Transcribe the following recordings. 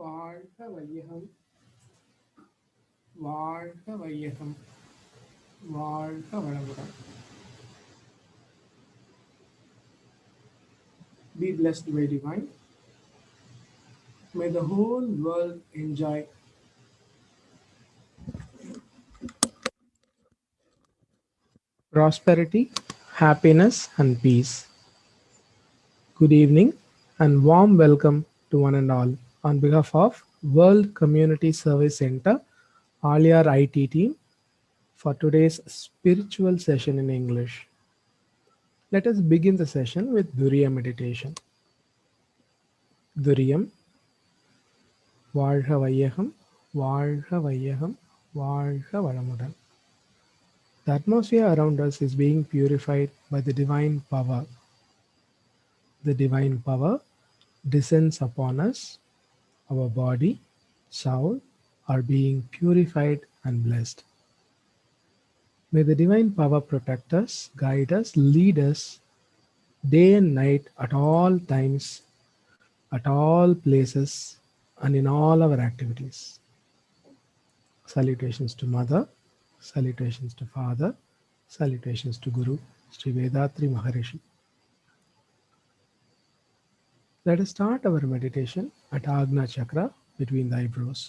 வாழ்க வையகம், வாழ்க வையகம், வாழ்க வளமுடன். Be blessed by divine. May the whole world enjoy prosperity, happiness, and peace. Good evening and warm welcome to one and all. On behalf of World Community Service Center, Aliar IT team, for today's spiritual session in English. Let us begin the session with Duriya meditation. Duriyam, வாழ்க வையகம், வாழ்க வையகம், வாழ்க வளமுடன். The atmosphere around us is being purified by the divine power. The divine power descends upon us. Our body, soul are being purified and blessed. May the divine power protect us, guide us, lead us day and night at all times, at all places, and in all our activities. Salutations to Mother, salutations to Father, salutations to Guru, Sri Vethathiri Maharishi. Let us start our meditation at Agna Chakra between the eyebrows.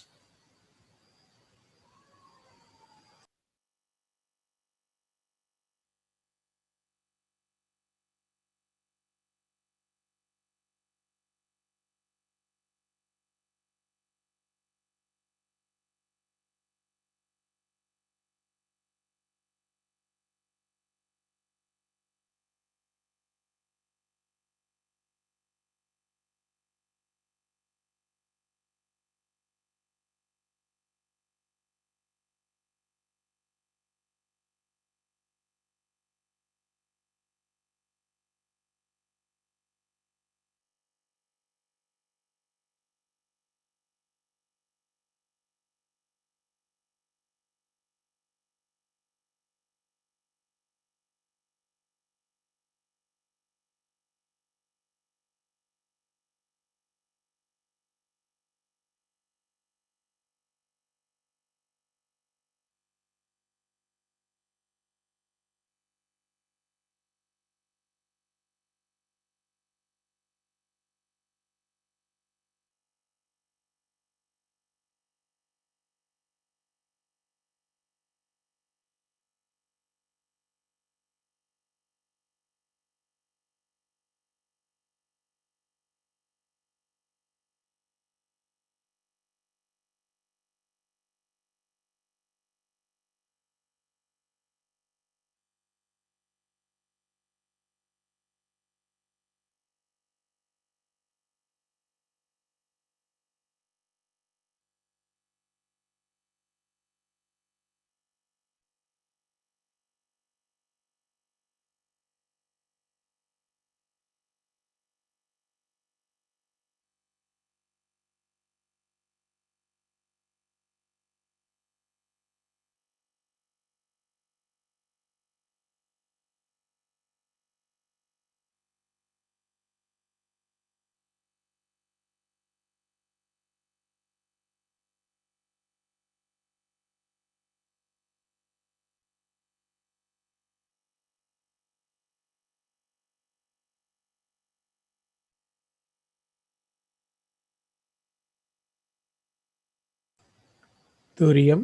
Thuriam,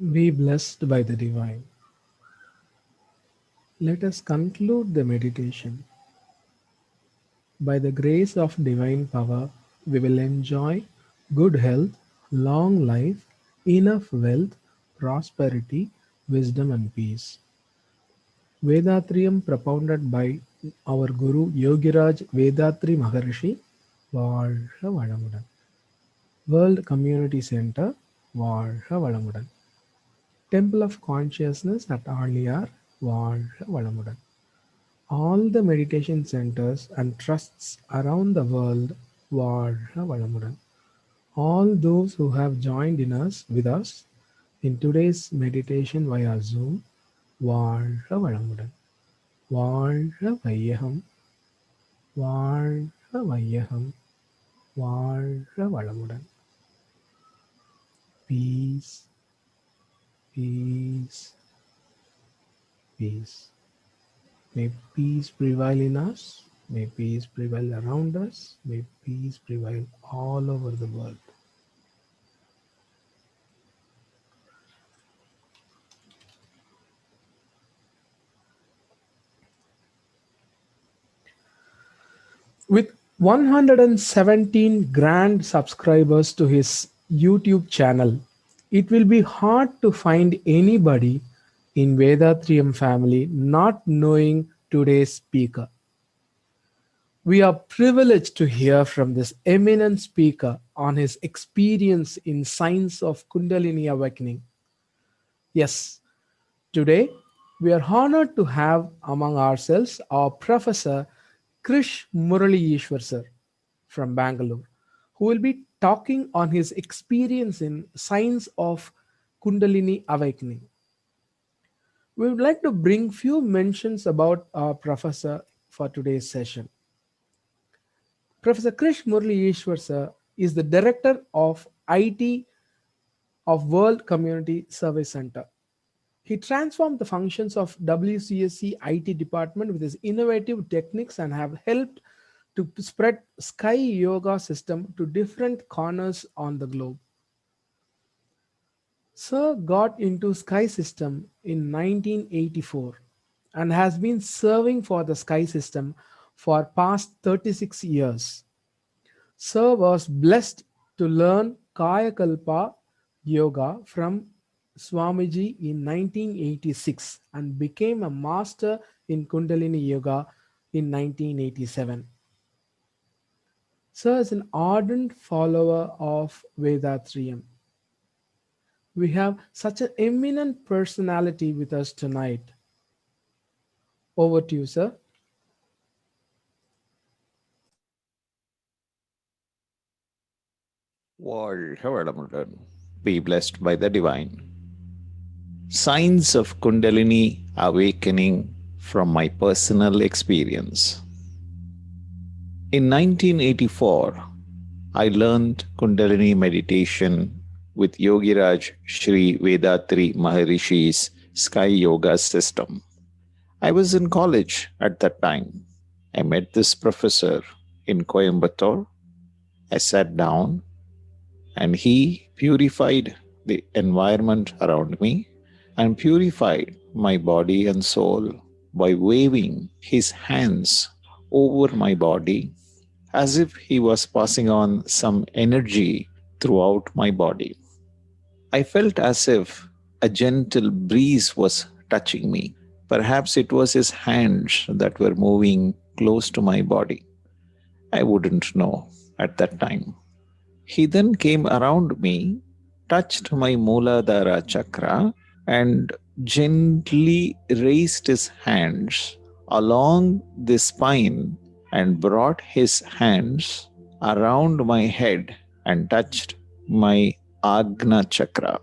Be blessed by the divine. Let us conclude the meditation. By the grace of divine power, we will enjoy good health, long life, enough wealth, prosperity, wisdom, and peace. Vedatriyam propounded by our Guru Yogiraj Vethathiri Maharishi, வாழ்க வளமுடன். World Community Center, வாழ்க வளமுடன். Temple of Consciousness at Aliyar, வாழ்க வளமுடன். All the meditation centers and trusts around the world, வாழ்க வளமுடன். All those who have joined in us with us in today's meditation via Zoom, வாழ்க வளமுடன். வாழ்க வையகம், வாழ்க வையகம், வாழ்க வளமுடன். Peace, peace, peace. May peace prevail in us. May peace prevail around us. May peace prevail all over the world. With 117 grand subscribers to his YouTube channel, it will be hard to find anybody in Vedatriyam family not knowing today's speaker. We are privileged to hear from this eminent speaker on his experience in science of Kundalini Awakening. Yes, today we are honored to have among ourselves our Professor Krish Murali Eswar sir from Bangalore, who will be talking on his experience in science of Kundalini Awakening. We would like to bring few mentions about our professor for today's session. Professor Krish Murali Eswar sir is the director of IT of World Community Service Center. He transformed the functions of WCSC IT Department with his innovative techniques and have helped to spread Sky Yoga system to different corners on the globe. Sir got into Sky system in 1984 and has been serving for the Sky system for past 36 years. Sir was blessed to learn Kayakalpa Yoga from Swamiji in 1986 and became a master in Kundalini Yoga in 1987. Sir is an ardent follower of Vedatriyam. We have such an eminent personality with us tonight. Over to you, sir. வாழ்க வளமுடன். Be blessed by the divine. Signs of Kundalini Awakening from my personal experience. In 1984, I learned Kundalini meditation with Yogiraj Shri Vethathiri Maharishi's Sky Yoga system. I was in college at that time. I met this professor in Coimbatore. I sat down and he purified the environment around me and purified my body and soul by waving his hands over my body as if he was passing on some energy throughout my body. I felt as if a gentle breeze was touching me. Perhaps it was his hands that were moving close to my body. I wouldn't know at that time. He then came around me, touched my Mooladhara Chakra, and gently raised his hands along the spine and brought his hands around my head and touched my Agna Chakra.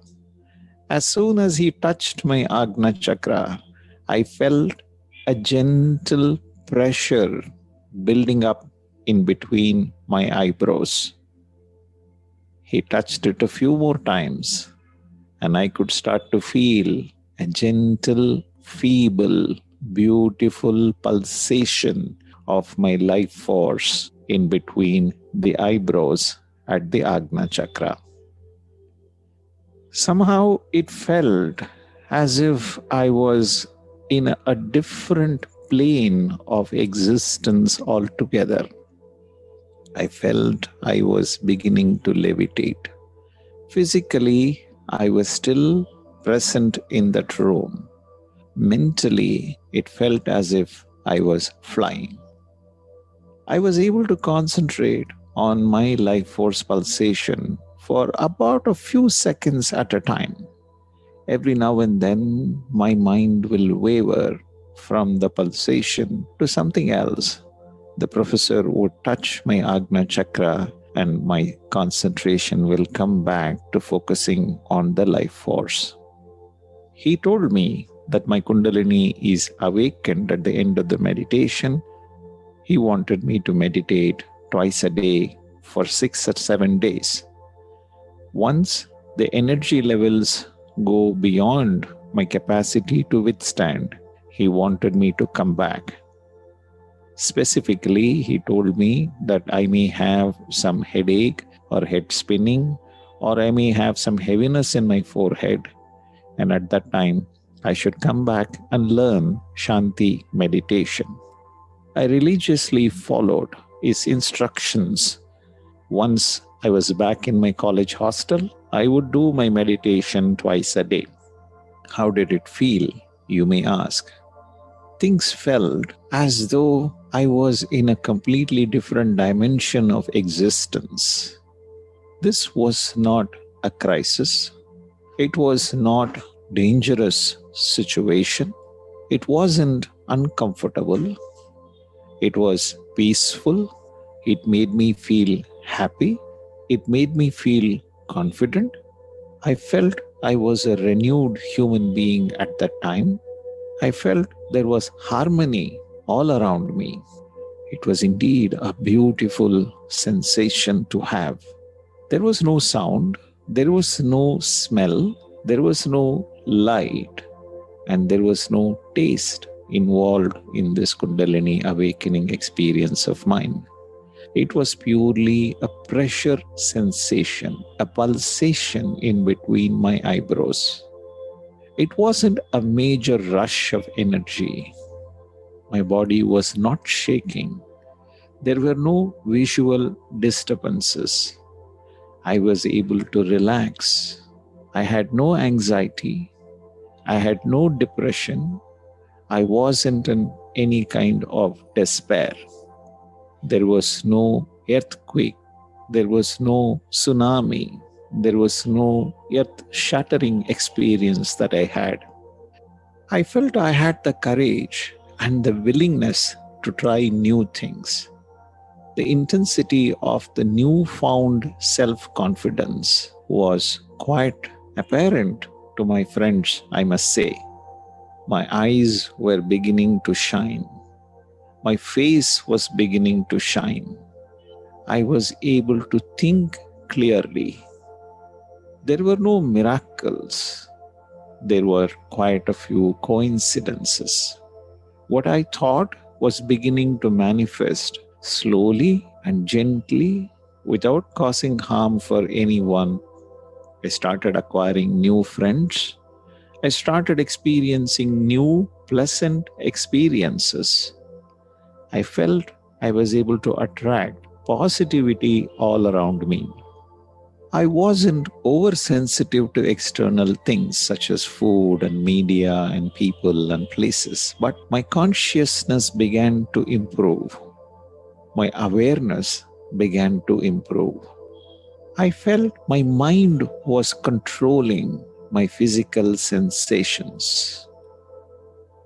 As soon as he touched my Agna Chakra, I felt a gentle pressure building up in between my eyebrows. He touched it a few more times, and I could start to feel a gentle, feeble, beautiful pulsation of my life force in between the eyebrows at the Agna Chakra. Somehow it felt as if I was in a different plane of existence altogether. I felt I was beginning to levitate. Physically, I was still present in that room. Mentally, it felt as if I was flying. I was able to concentrate on my life force pulsation for about a few seconds at a time. Every now and then, my mind will waver from the pulsation to something else. The professor would touch my Agna chakra, and my concentration will come back to focusing on the life force. He told me that my Kundalini is awakened at the end of the meditation. He wanted me to meditate twice a day for 6 or 7 days. Once the energy levels go beyond my capacity to withstand, he wanted me to come back. Specifically, he told me that I may have some headache or head spinning, or I may have some heaviness in my forehead. And at that time, I should come back and learn Shanti meditation. I religiously followed his instructions. Once I was back in my college hostel, I would do my meditation twice a day. How did it feel, you may ask? Things felt as though I was in a completely different dimension of existence. This was not a crisis. It was not a dangerous situation. It wasn't uncomfortable. It was peaceful. It made me feel happy. It made me feel confident. I felt I was a renewed human being at that time. I felt there was harmony all around me. It was indeed a beautiful sensation to have. There was no sound, there was no smell, there was no light, and there was no taste involved in this Kundalini awakening experience of mine. It was purely a pressure sensation, a pulsation in between my eyebrows. It wasn't a major rush of energy. My body was not shaking. There were no visual disturbances. I was able to relax. I had no anxiety. I had no depression. I wasn't in any kind of despair. There was no earthquake. There was no tsunami. There was no earth-shattering experience that I had. I felt I had the courage and the willingness to try new things. The intensity of the newfound self-confidence was quite apparent to my friends, I must say. My eyes were beginning to shine. My face was beginning to shine. I was able to think clearly. There were no miracles. There were quite a few coincidences. What I thought was beginning to manifest slowly and gently without causing harm for anyone. I started acquiring new friends. I started experiencing new pleasant experiences. I felt I was able to attract positivity all around me. I wasn't oversensitive to external things such as food and media and people and places, but my consciousness began to improve. My awareness began to improve. I felt my mind was controlling my physical sensations.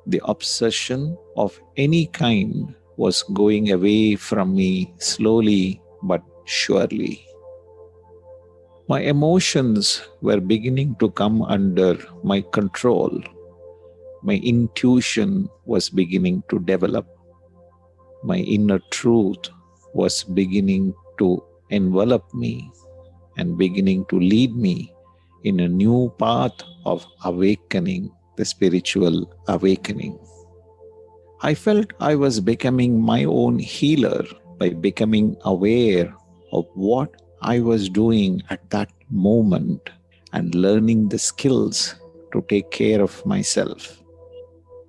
The obsession of any kind was going away from me slowly but surely. My emotions were beginning to come under my control. My intuition was beginning to develop. My inner truth was beginning to envelop me and beginning to lead me in a new path of awakening, the spiritual awakening. I felt I was becoming my own healer by becoming aware of what I was doing at that moment. and learning the skills to take care of myself.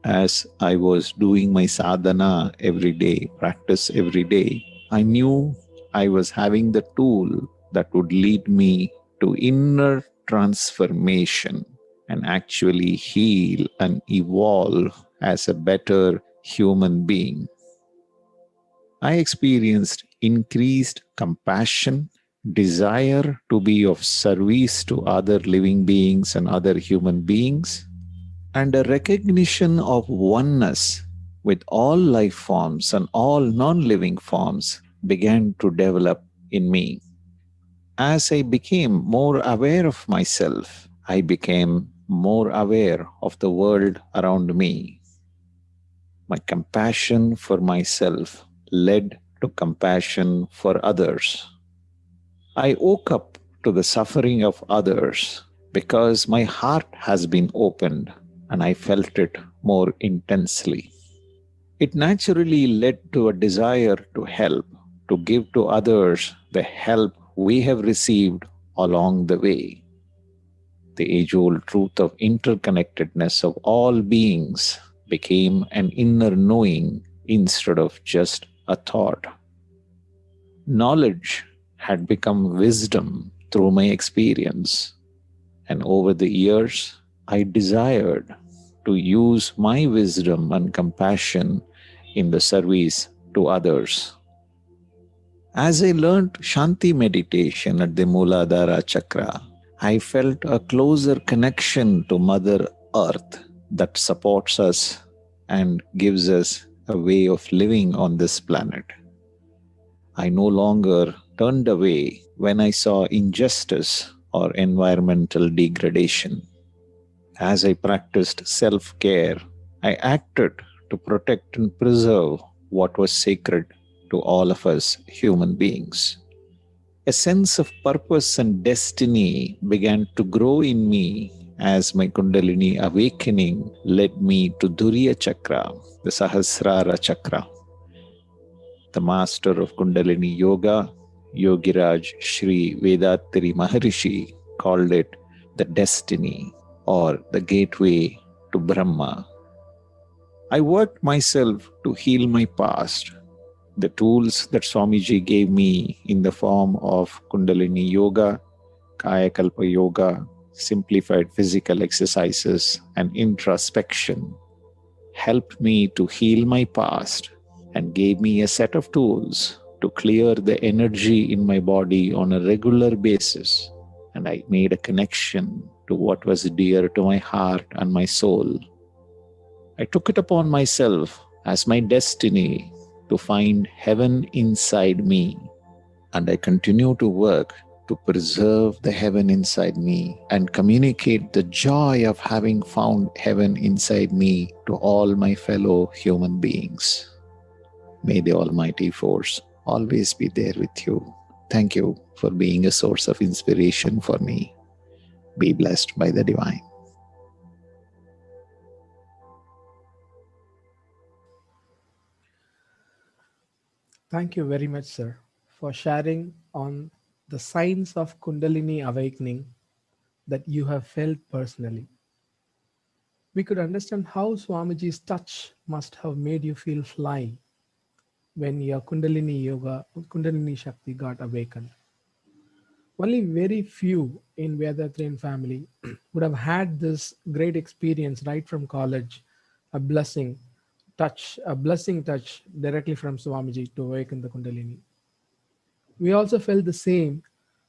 As I was doing my sadhana every day, practice every day, I knew I was having the tool that would lead me to inner transformation and actually heal and evolve as a better human being. I experienced increased compassion, desire to be of service to other living beings and other human beings, and a recognition of oneness with all life forms and all non living forms began to develop in me. As I became more aware of myself, I became more aware of the world around me. My compassion for myself led to compassion for others. I woke up to the suffering of others because my heart has been opened and I felt it more intensely. It naturally led to a desire to help, to give to others the help we have received along the way. The age old truth of interconnectedness of all beings became an inner knowing instead of just a thought. Knowledge had become wisdom through my experience, and over the years, I desired to use my wisdom and compassion in the service to others. As I learned Shanti meditation at the Muladhara Chakra, I felt a closer connection to Mother Earth that supports us and gives us a way of living on this planet. I no longer turned away when I saw injustice or environmental degradation. As I practiced self care, I acted to protect and preserve what was sacred to all of us human beings. A sense of purpose and destiny began to grow in me as my Kundalini awakening led me to Duriya Chakra, the Sahasrara Chakra. The master of Kundalini Yoga, Yogiraj Sri Vethathiri Maharishi, called it the destiny or the gateway to Brahma. I worked myself to heal my past. The tools that Swamiji gave me in the form of Kundalini Yoga, Kaya Kalpa Yoga, simplified physical exercises, and introspection helped me to heal my past and gave me a set of tools to clear the energy in my body on a regular basis. And I made a connection to what was dear to my heart and my soul. I took it upon myself as my destiny to find heaven inside me, and I continue to work to preserve the heaven inside me and communicate the joy of having found heaven inside me to all my fellow human beings. May the Almighty Force always be there with you. Thank you for being a source of inspiration for me. Be blessed by the divine. Thank you very much, sir, for sharing on the signs of Kundalini awakening that you have felt personally. We could understand how Swamiji's touch must have made you feel fly when your Kundalini Shakti got awakened. Only very few in Vedatrian family would have had this great experience right from college, a blessing touch directly from Swamiji to awaken the Kundalini. We also felt the same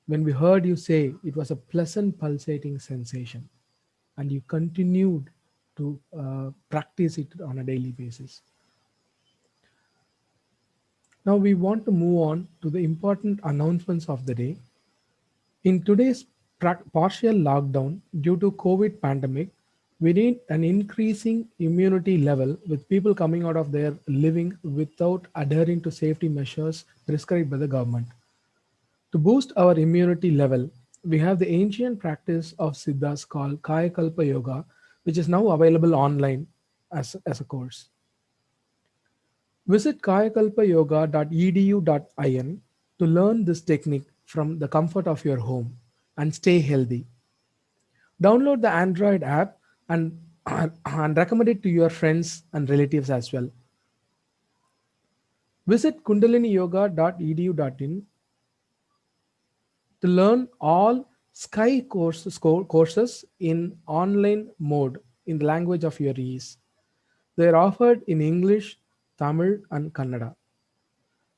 when we heard you say it was a pleasant pulsating sensation and you continued to practice it on a daily basis. Now we want to move on to the important announcements of the day. In today's partial lockdown due to COVID pandemic, we need an increasing immunity level with people coming out of their living without adhering to safety measures prescribed by the government. To boost our immunity level, we have the ancient practice of Siddhas called Kaya Kalpa Yoga, which is now available online as a course. Visit kayakalpayoga.edu.in to learn this technique from the comfort of your home and stay healthy. Download the Android app and, and recommend it to your friends and relatives as well. Visit kundaliniyoga.edu.in to learn all Sky courses in online mode in the language of your ease. They are offered in English, Tamil, and Kannada.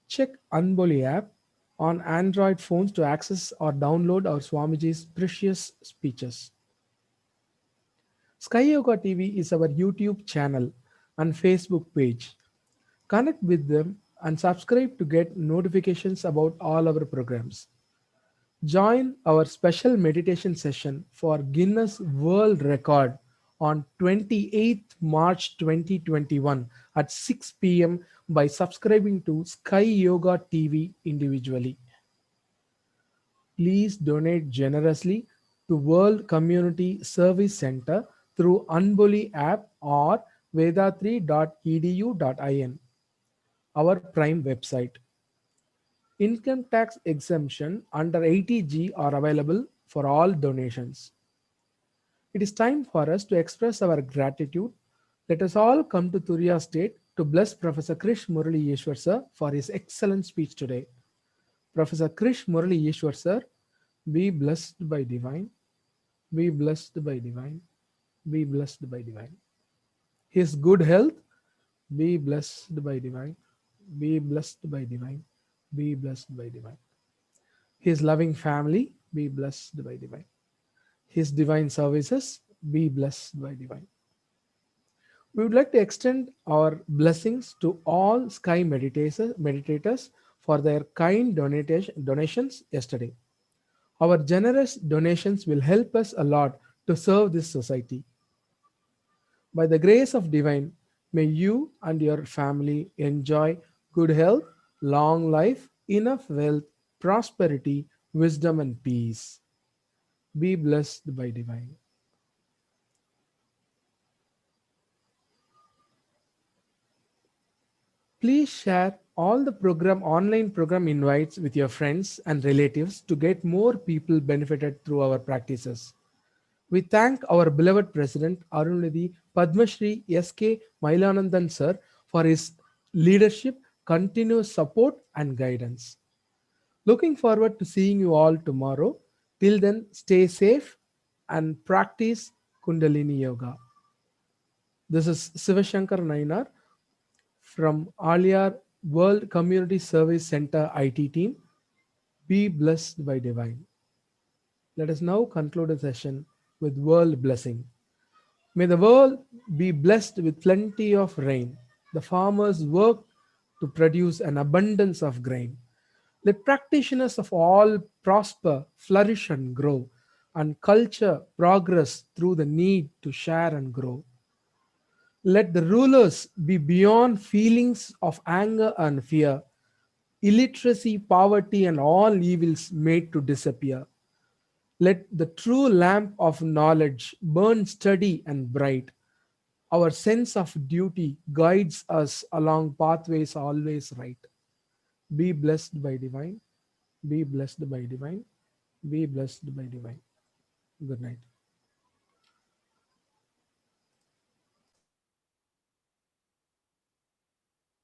Check Unboli app on Android phones to access or download our Swamiji's precious speeches. Sky Yoga TV is our YouTube channel and Facebook page. Connect with them and subscribe to get notifications about all our programs. Join our special meditation session for Guinness World Record on 28th March 2021 at 6 p.m. by subscribing to Sky Yoga TV individually. Please donate generously to World Community Service Center through Unboli app or vethathiri.edu.in, our Prime website. Income tax exemption under 80G are available for all donations. It is time for us to express our gratitude. Let us all come to Turiya State to bless Professor Krish Murali Eswar sir for his excellent speech today. Professor Krish Murali Eswar sir, be blessed by divine, be blessed by divine, be blessed by divine. His good health, be blessed by divine, be blessed by divine, be blessed by divine. His loving family, be blessed by divine. His divine services, be blessed by divine. We would like to extend our blessings to all sky meditators for their kind donations yesterday. Our generous donations will help us a lot to serve this society. By the grace of divine, may you and your family enjoy good health, long life, enough wealth, prosperity, wisdom, and peace. Be blessed by divine. Please share all the online program invites with your friends and relatives to get more people benefited through our practices. We thank our beloved President Arunidhi Padma Shri S.K. Mailanandan sir for his leadership, continuous support and guidance. Looking forward to seeing you all tomorrow. Till then, stay safe and practice Kundalini Yoga. This is Sivashankar Nainar from Aliyar World Community Service Center IT team. Be blessed by divine. Let us now conclude the session with world blessing. May the world be blessed with plenty of rain. The farmers work to produce an abundance of grain. Let practitioners of all prosper, flourish, and grow, and culture progress through the need to share and grow. Let the rulers be beyond feelings of anger and fear, illiteracy, poverty, and all evils made to disappear. Let the true lamp of knowledge burn steady and bright. Our sense of duty guides us along pathways always right. Be blessed by divine. Be blessed by divine. Be blessed by divine. Good night.